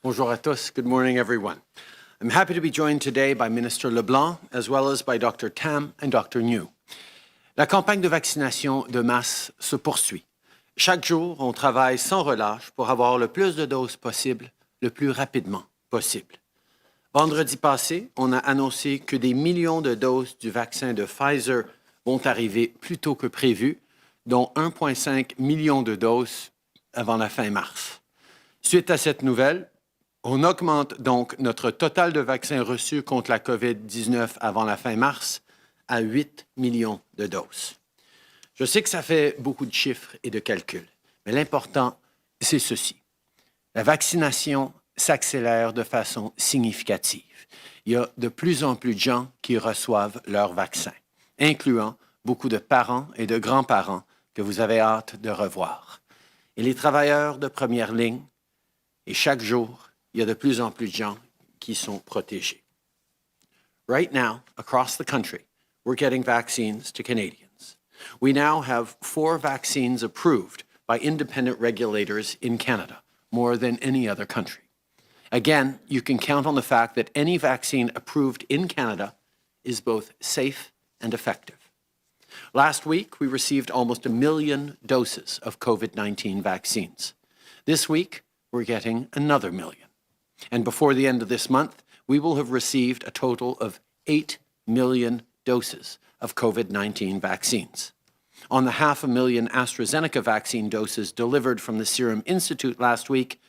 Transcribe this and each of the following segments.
Bonjour à tous. Good morning, everyone. I'm happy to be joined today by Minister Leblanc, as well as by Dr. Tam and Dr. New. La campagne de vaccination de masse se poursuit. Chaque jour, on travaille sans relâche pour avoir le plus de doses possible, le plus rapidement possible. Vendredi passé, on a annoncé que des millions de doses du vaccin de Pfizer vont arriver plus tôt que prévu, dont 1,5 million de doses avant la fin mars. Suite à cette nouvelle, on augmente donc notre total de vaccins reçus contre la COVID-19 avant la fin mars à 8 millions de doses. Je sais que ça fait beaucoup de chiffres et de calculs, mais l'important, c'est ceci. La vaccination s'accélère de façon significative. Il y a de plus en plus de gens qui reçoivent leur vaccin, incluant beaucoup de parents et de grands-parents que vous avez hâte de revoir. Et les travailleurs de première ligne, et chaque jour, il y a de plus en plus de gens qui sont protégés. Right now, across the country, we're getting vaccines to Canadians. We now have 4 vaccines approved by independent regulators in Canada, more than any other country. Again, you can count on the fact that any vaccine approved in Canada is both safe and effective. Last week, we received almost 1 million doses of COVID-19 vaccines. This week, we're getting another million. And before the end of this month, we will have received a total of 8 million doses of COVID-19 vaccines. On the 500,000 AstraZeneca vaccine doses delivered from the Serum Institute last week,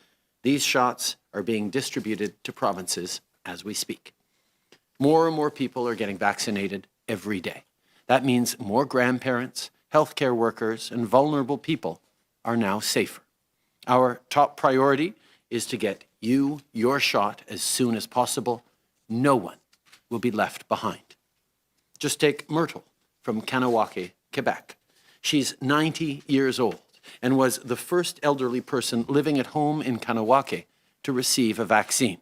these shots are being distributed to provinces as we speak. More and more people are getting vaccinated every day. That means more grandparents, healthcare workers, and vulnerable people are now safer. Our top priority is to get you your shot as soon as possible. No one will be left behind. Just take Myrtle from Kanawake, Quebec. She's 90 years old and was the first elderly person living at home in Kanawake to receive a vaccine.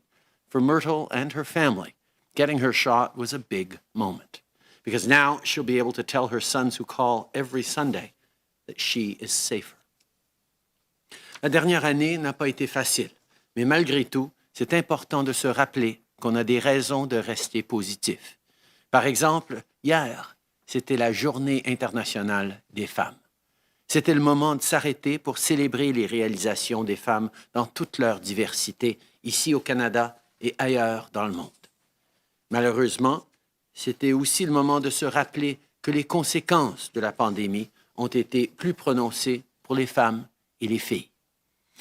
For Myrtle and her family, getting her shot was a big moment because now she'll be able to tell her sons who call every Sunday that she is safer. La dernière année n'a pas été facile, mais malgré tout, c'est important de se rappeler qu'on a des raisons de rester positif. Par exemple, hier, c'était la Journée internationale des femmes. C'était le moment de s'arrêter pour célébrer les réalisations des femmes dans toute leur diversité, ici au Canada et ailleurs dans le monde. Malheureusement, c'était aussi le moment de se rappeler que les conséquences de la pandémie ont été plus prononcées pour les femmes et les filles.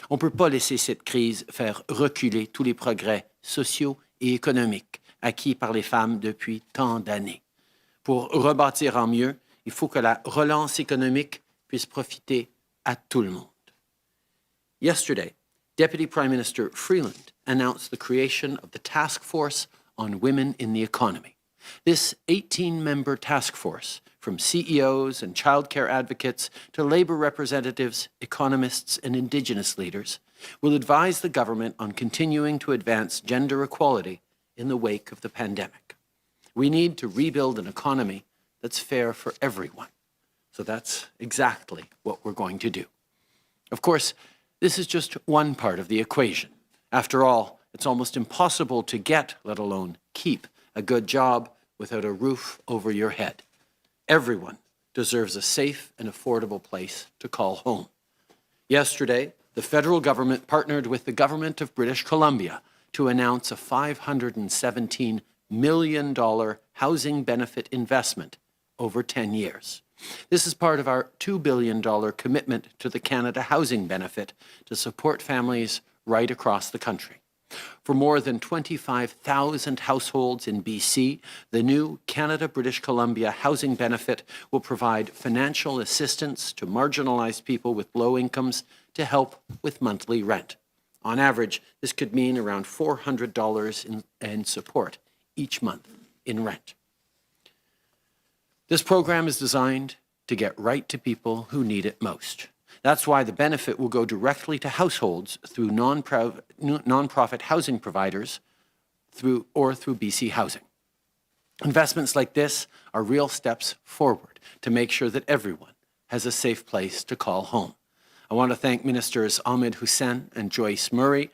On ne peut pas laisser cette crise faire reculer tous les progrès sociaux et économiques acquis par les femmes depuis tant d'années. Pour rebâtir en mieux, il faut que la relance économique puisse profiter à tout le monde. Yesterday, Deputy Prime Minister Freeland announced the creation of the Task Force on Women in the Economy. This 18-member task force, from CEOs and childcare advocates to labor representatives, economists, and Indigenous leaders, will advise the government on continuing to advance gender equality in the wake of the pandemic. We need to rebuild an economy that's fair for everyone. So that's exactly what we're going to do. Of course, this is just one part of the equation. After all, it's almost impossible to get, let alone keep, a good job without a roof over your head. Everyone deserves a safe and affordable place to call home. Yesterday, the federal government partnered with the government of British Columbia to announce a $517 million housing benefit investment over 10 years. This is part of our $2 billion commitment to the Canada Housing Benefit to support families right across the country. For more than 25,000 households in BC, the new Canada-British Columbia Housing Benefit will provide financial assistance to marginalized people with low incomes to help with monthly rent. On average, this could mean around $400 in support each month in rent. This program is designed to get right to people who need it most. That's why the benefit will go directly to households through nonprofit housing providers through BC Housing. Investments like this are real steps forward to make sure that everyone has a safe place to call home. I want to thank Ministers Ahmed Hussein and Joyce Murray,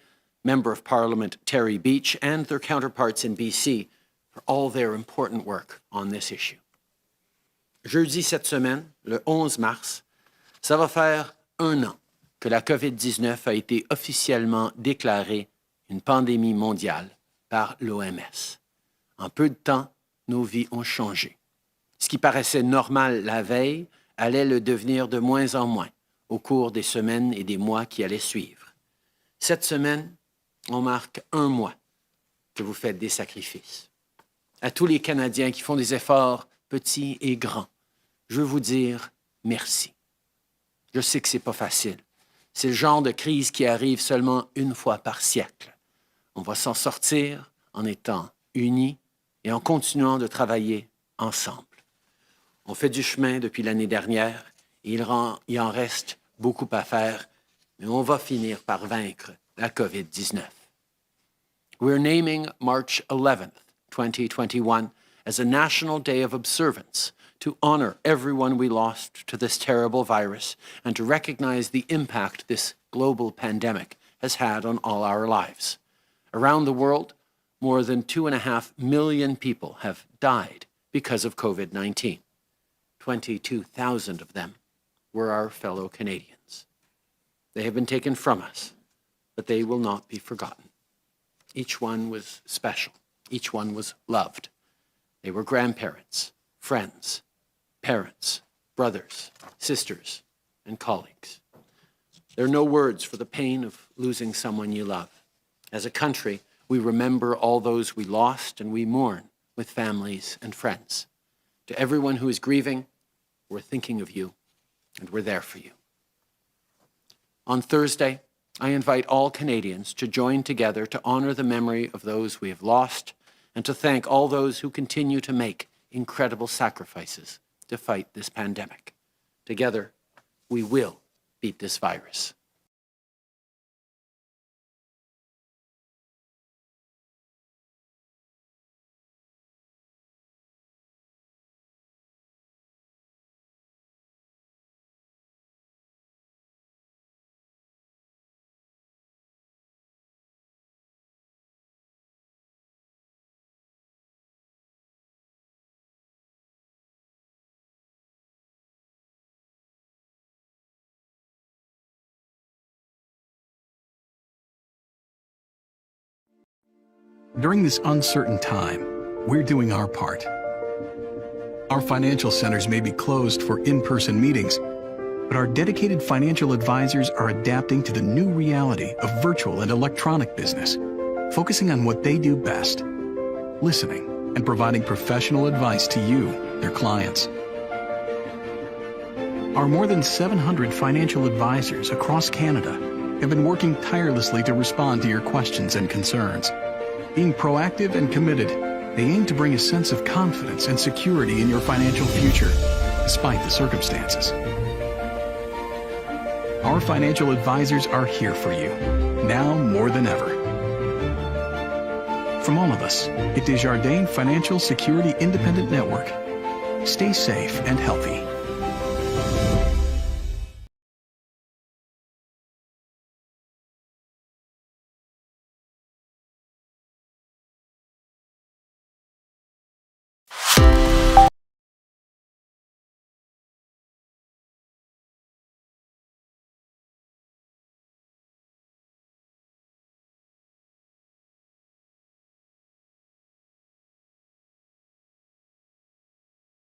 Member of Parliament Terry Beach, and their counterparts in BC for all their important work on this issue. Jeudi cette semaine, le 11 mars, ça va faire 1 an que la COVID-19 a été officiellement déclarée une pandémie mondiale par l'OMS. En peu de temps, nos vies ont changé. Ce qui paraissait normal la veille allait le devenir de moins en moins au cours des semaines et des mois qui allaient suivre. Cette semaine, on marque 1 mois que vous faites des sacrifices. À tous les Canadiens qui font des efforts petits et grands, je veux vous dire merci. Je sais que c'est pas facile. C'est le genre de crise qui arrive seulement 1 fois par siècle. On va s'en sortir en étant unis et en continuant de travailler ensemble. On fait du chemin depuis l'année dernière et il en reste beaucoup à faire, mais on va finir par vaincre la COVID-19. We're naming March 11th, 2021 as a National Day of Observance to honor everyone we lost to this terrible virus and to recognize the impact this global pandemic has had on all our lives. Around the world, more than 2.5 million people have died because of COVID-19. 22,000 of them were our fellow Canadians. They have been taken from us, but they will not be forgotten. Each one was special. Each one was loved. They were grandparents, friends, parents, brothers, sisters, and colleagues. There are no words for the pain of losing someone you love. As a country, we remember all those we lost and we mourn with families and friends. To everyone who is grieving, we're thinking of you and we're there for you. On Thursday, I invite all Canadians to join together to honor the memory of those we have lost and to thank all those who continue to make incredible sacrifices to fight this pandemic. Together, we will beat this virus. During this uncertain time, we're doing our part. Our financial centers may be closed for in-person meetings, but our dedicated financial advisors are adapting to the new reality of virtual and electronic business, focusing on what they do best, listening and providing professional advice to you, their clients. Our more than 700 financial advisors across Canada have been working tirelessly to respond to your questions and concerns. Being proactive and committed, they aim to bring a sense of confidence and security in your financial future, despite the circumstances. Our financial advisors are here for you, now more than ever. From all of us at Desjardins Financial Security Independent Network, stay safe and healthy.